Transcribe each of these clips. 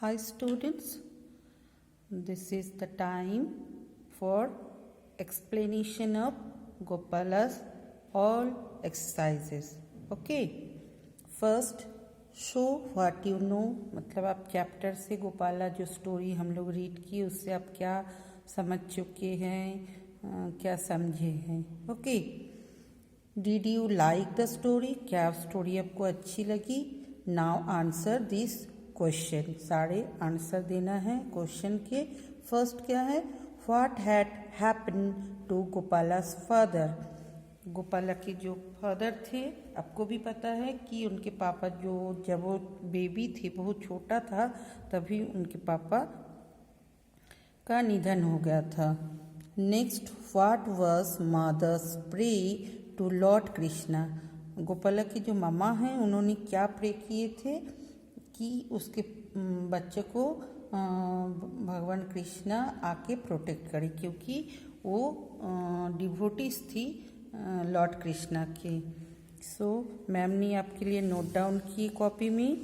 Hi students, this is the time for explanation of Gopala's all exercises. Okay, first show what you know, मतलब आप chapter से गोपाला जो story हम लोग read की उससे आप क्या समझ चुके हैं, क्या समझे हैं. Okay, did you like the story, क्या स्टोरी आपको अच्छी लगी. नाउ आंसर दिस क्वेश्चन, सारे आंसर देना है क्वेश्चन के. फर्स्ट क्या है, what had happen to Gopala's father. Gopala के जो फादर थे, आपको भी पता है कि उनके पापा जो जब वो बेबी थे, बहुत छोटा था, तभी उनके पापा का निधन हो गया था. Next, what was mother's pray to Lord Krishna. Gopala की जो मामा हैं उन्होंने क्या प्रे किए थे कि उसके बच्चे को भगवान कृष्णा आके प्रोटेक्ट करे, क्योंकि वो डिवोटीज थी लॉर्ड कृष्णा के. सो मैम ने आपके लिए नोट डाउन की कॉपी में.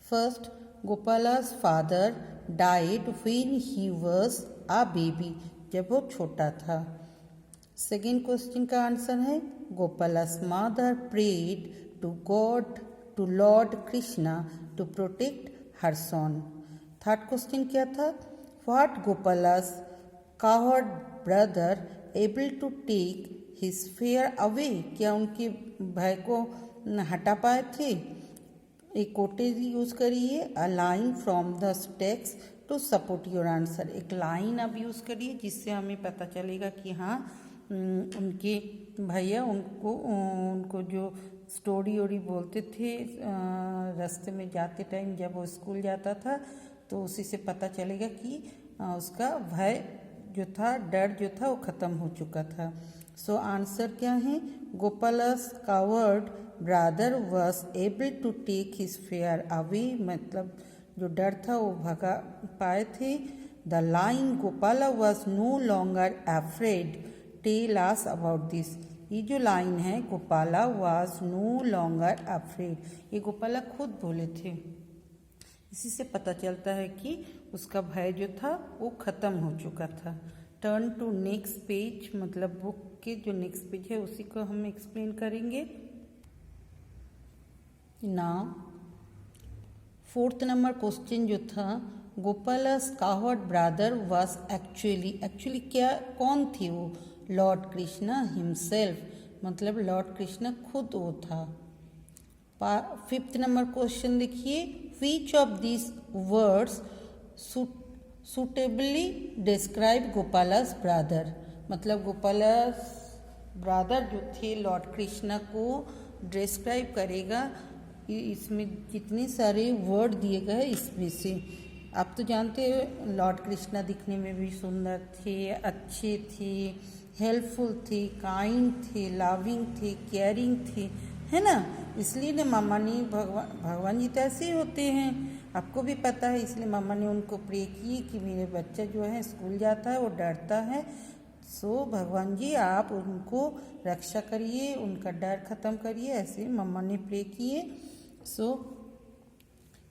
First, Gopala's father died when he was a baby, जब वो छोटा था. सेकेंड क्वेश्चन का आंसर है, Gopala's mother prayed to God to Lord Krishna to protect her son. Third question क्या था, what Gopala's cowherd brother able to take his fear away, क्या उनके भय को हटा पाए थे. एक कोटेज यूज करिए, a line from the text to support your answer. एक लाइन आप यूज करिए जिससे हमें पता चलेगा कि हाँ उनके भैया उनको जो स्टोरी वोरी बोलते थे रास्ते में जाते टाइम जब वो स्कूल जाता था, तो उसी से पता चलेगा कि उसका भय जो था, डर जो था, वो ख़त्म हो चुका था. सो आंसर क्या है, Gopala's cowherd brother was able to take his fear away, मतलब जो डर था वो भगा पाए थे. The line Gopala was no longer afraid tell us about this. ये जो लाइन है, Gopala was no longer afraid, ये गोपाला खुद बोले थे. इसी से पता चलता है कि उसका भय जो था वो ख़त्म हो चुका था. टर्न टू नेक्स्ट पेज, मतलब बुक के जो नेक्स्ट पेज है उसी को हम एक्सप्लेन करेंगे. नाउ फोर्थ नंबर क्वेश्चन जो था, Gopala's cowherd brother was actually क्या, कौन थे वो. लॉर्ड कृष्णा हिमसेल्फ, मतलब लॉर्ड कृष्णा खुद वो था. फिफ्थ नंबर क्वेश्चन देखिए, which of this words suitably describe Gopala's brother, मतलब गोपालास ब्रदर जो थे लॉर्ड कृष्णा को डिस्क्राइब करेगा. इसमें जितने सारे वर्ड दिए गए इसमें से आप तो जानते हो लॉर्ड कृष्णा दिखने में भी सुंदर थे, अच्छे थे, हेल्पफुल थे, काइंड थे, लविंग थे, केयरिंग थे, है ना. इसलिए ना मामा ने भगवान जी तो ऐसे ही होते हैं, आपको भी पता है. इसलिए मामा ने उनको प्रे की कि मेरे बच्चा जो है स्कूल जाता है, वो डरता है, सो भगवान जी आप उनको रक्षा करिए, उनका डर ख़त्म करिए, ऐसे मामा ने प्रे किए. सो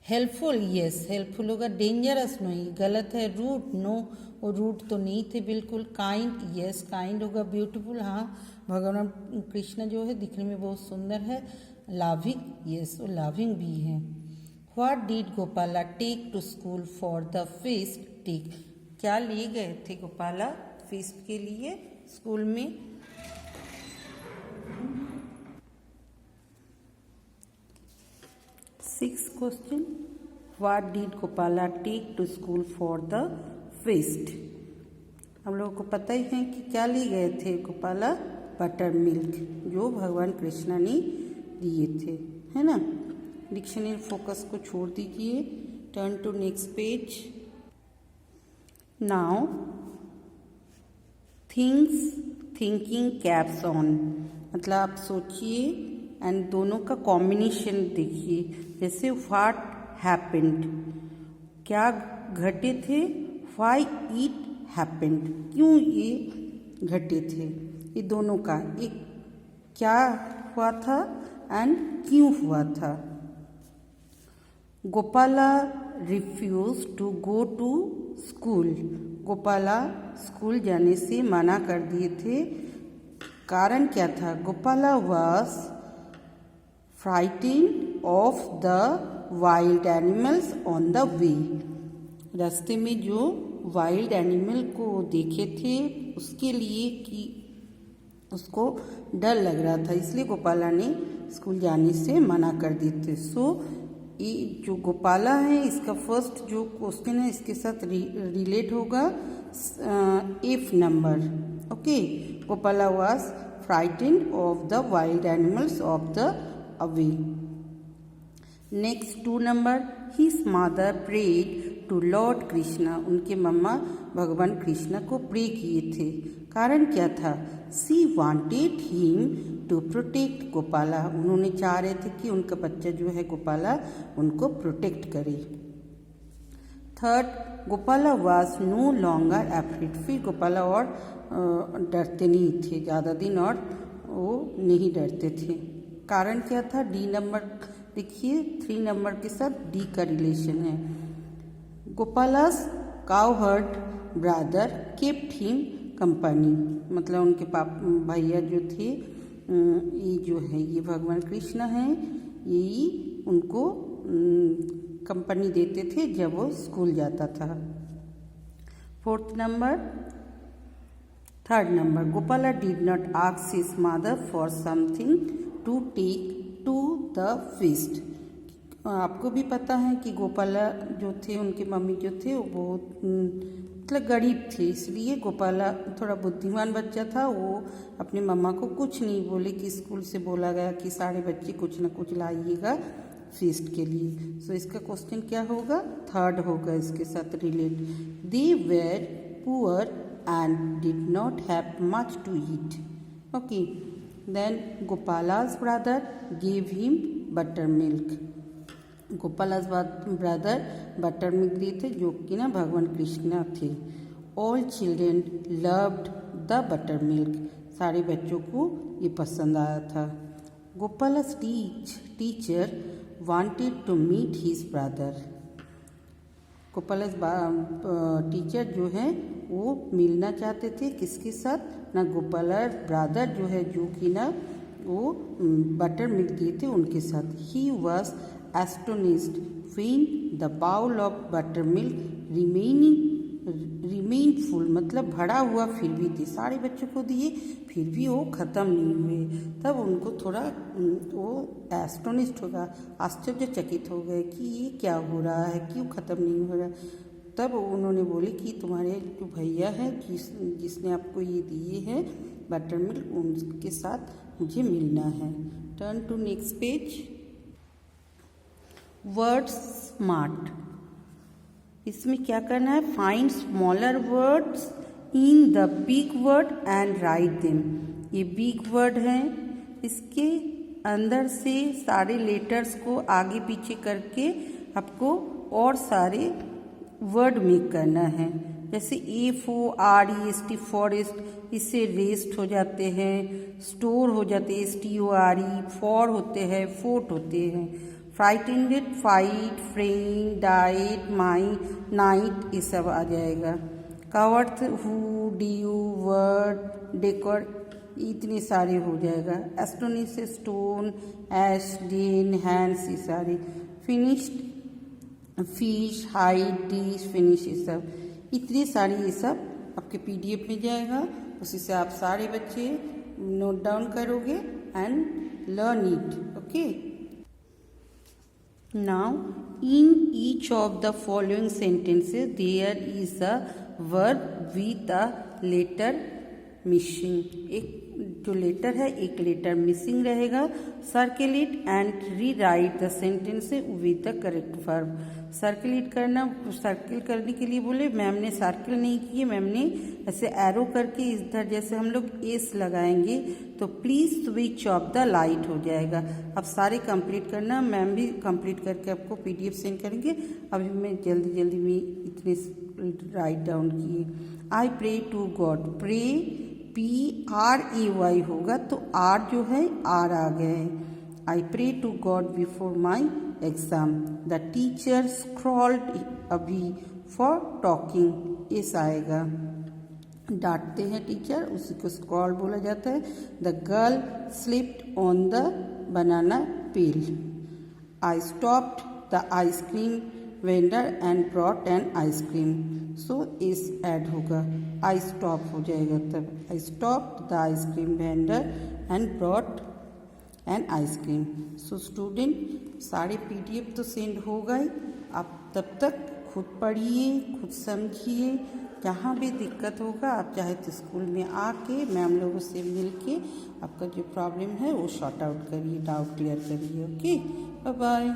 हेल्पफुल, यस हेल्पफुल होगा. डेंजरस नहीं, गलत है. रूड, नो वो रूड तो नहीं थे बिल्कुल. काइंड, यस काइंड होगा. ब्यूटीफुल, हाँ भगवान कृष्ण जो है दिखने में बहुत सुंदर है. लविंग, यस वो लविंग भी है. What did Gopala take to school for the feast. Take, क्या ले गए थे गोपाला फीस्ट के लिए स्कूल में. Six question, what did Gopala take to school for the feast. हम लोगों को पता ही है कि क्या ले गए थे गोपाला, बटर मिल्क जो भगवान कृष्णा ने दिए थे, है ना. डिक्शनरी फोकस को छोड़ दीजिए. Turn to next page. Now thinking caps on, मतलब आप सोचिए एंड दोनों का कॉम्बिनेशन देखिए. जैसे व्हाट हैपेंड, क्या घटे थे. व्हाई इट हैपेंड, क्यों ये घटे थे. ये दोनों का एक क्या हुआ था एंड क्यों हुआ था. Gopala refuse to go to school. Gopala school जाने से मना कर दिए थे। कारण क्या था? Gopala was frightened of the wild animals on the way. रास्ते में जो वाइल्ड एनिमल को देखे थे उसके लिए कि उसको डर लग रहा था, इसलिए गोपाला ने स्कूल जाने से मना कर दिए थे। सो ये जो गोपाला है इसका फर्स्ट जो क्वेश्चन है इसके साथ रिलेट होगा if number. Okay, Gopala was frightened of the wild animals of the away. Next 2 number, his mother prayed to Lord Krishna. उनके मम्मा भगवान कृष्णा को प्रे किए थे। कारण क्या था? She wanted him to protect Gopala. उन्होंने चाह रहे थे कि उनका बच्चा जो है गोपाला उनको प्रोटेक्ट करे। Third, Gopala was no longer afraid. फिर गोपाला और डरते नहीं थे ज़्यादा दिन, और वो नहीं डरते थे। कारण क्या था? डी नंबर देखिए, 3 नंबर के साथ डी का रिलेशन है। Gopala's cowherd brother kept him company. मतलब उनके भैया जो थे, ये जो है ये भगवान कृष्ण हैं, यही उनको कंपनी देते थे जब वो स्कूल जाता था। 4th number, 3rd number, Gopala did not ask his mother for something to take to the feast. आपको भी पता है कि गोपाला जो थे, उनकी मम्मी जो थे वो बहुत मतलब गरीब थे, इसलिए गोपाला थोड़ा बुद्धिमान बच्चा था। वो अपनी मम्मा को कुछ नहीं बोले कि स्कूल से बोला गया कि सारे बच्चे कुछ ना कुछ लाइएगा फीस्ट के लिए। सो इसका क्वेश्चन क्या होगा? 3rd होगा इसके साथ relate. They were poor and did not have much to eat. Okay, then Gopala's brother gave him butter milk. Gopala's brother butter milk दिए थे, जो कि ना भगवान कृष्णा थे। All children loved the butter milk. सारे बच्चों को ये पसंद आया था। Gopala's teacher wanted to meet his brother. Gopala's teacher जो है वो मिलना चाहते थे किसके साथ? ना गोपाला's ब्रदर जो है, जो कि ना वो बटर मिल्क दिए थे उनके साथ। He was astonished when the bowl of buttermilk remain full. मतलब भरा हुआ फिर भी थे, सारे बच्चों को दिए फिर भी वो ख़त्म नहीं हुए। तब उनको थोड़ा वो एस्टोनिश्ड होगा, आश्चर्यचकित हो गए कि ये क्या हो रहा है, क्यों ख़त्म नहीं हो रहा। तब उन्होंने बोले कि तुम्हारे जो भैया है जिसने आपको ये दिए हैं बटर मिल्क, उनके साथ मुझे मिलना है। Turn to next page. Words smart. इसमें क्या करना है? Find smaller words in the big word and write them. ये बिग वर्ड है, इसके अंदर से सारे लेटर्स को आगे पीछे करके आपको और सारे वर्ड मेक करना है। जैसे FOREST फॉरेस्ट, इससे रेस्ट हो जाते हैं, स्टोर हो जाते हैं STORE, फॉर होते हैं, फोर्ट होते हैं, frightened fight, friend, diet, mind, night, ये सब आ जाएगा। का earth who, due, word, decor, इतने सारे हो जाएगा। एस्टोनिश, स्टोन, एश, डेन, हैंड्स, ये सारे। Finished, fish, hide, dish, finish, ये सब इतने सारे ये सब आपके PDF में जाएगा। उसी से आप सारे बच्चे नोट डाउन करोगे and learn it. Okay, now in each of the following sentences there is a verb with a letter missing. एक जो लेटर है एक लेटर मिसिंग रहेगा। Circulate and rewrite the sentence with the correct verb. Circulate करना, circle करने के लिए बोले, मैम ने सर्किल नहीं किए, मैम ने ऐसे एरो करके इधर जैसे हम लोग एस लगाएंगे तो please switch off the light हो जाएगा। अब सारे कंप्लीट करना, मैम भी कंप्लीट करके आपको PDF सेंड करेंगे। अभी मैं जल्दी में इतने राइट डाउन किए। I pray to God. Pray PRAY होगा तो R जो है R आ गए। I pray to God before my exam. The teacher scolded Abhi for talking. इस आएगा, डांटते हैं टीचर, उसी को स्कॉल्ड बोला जाता है. The girl slipped on the banana peel. I stopped the ice cream vendor and brought an ice cream. So इस ऐड होगा, I stop हो जाएगा तब. I stopped the ice cream vendor and brought an ice cream. So student सारे PDF तो send हो गए. आप तब तक खुद पढ़िए, खुद समझिए. जहाँ भी दिक्कत होगा आप चाहे तो स्कूल में आके मैम लोगों से मिल के आपका जो प्रॉब्लम है वो सॉर्ट आउट करिए, डाउट क्लियर करिए. Okay, bye bye.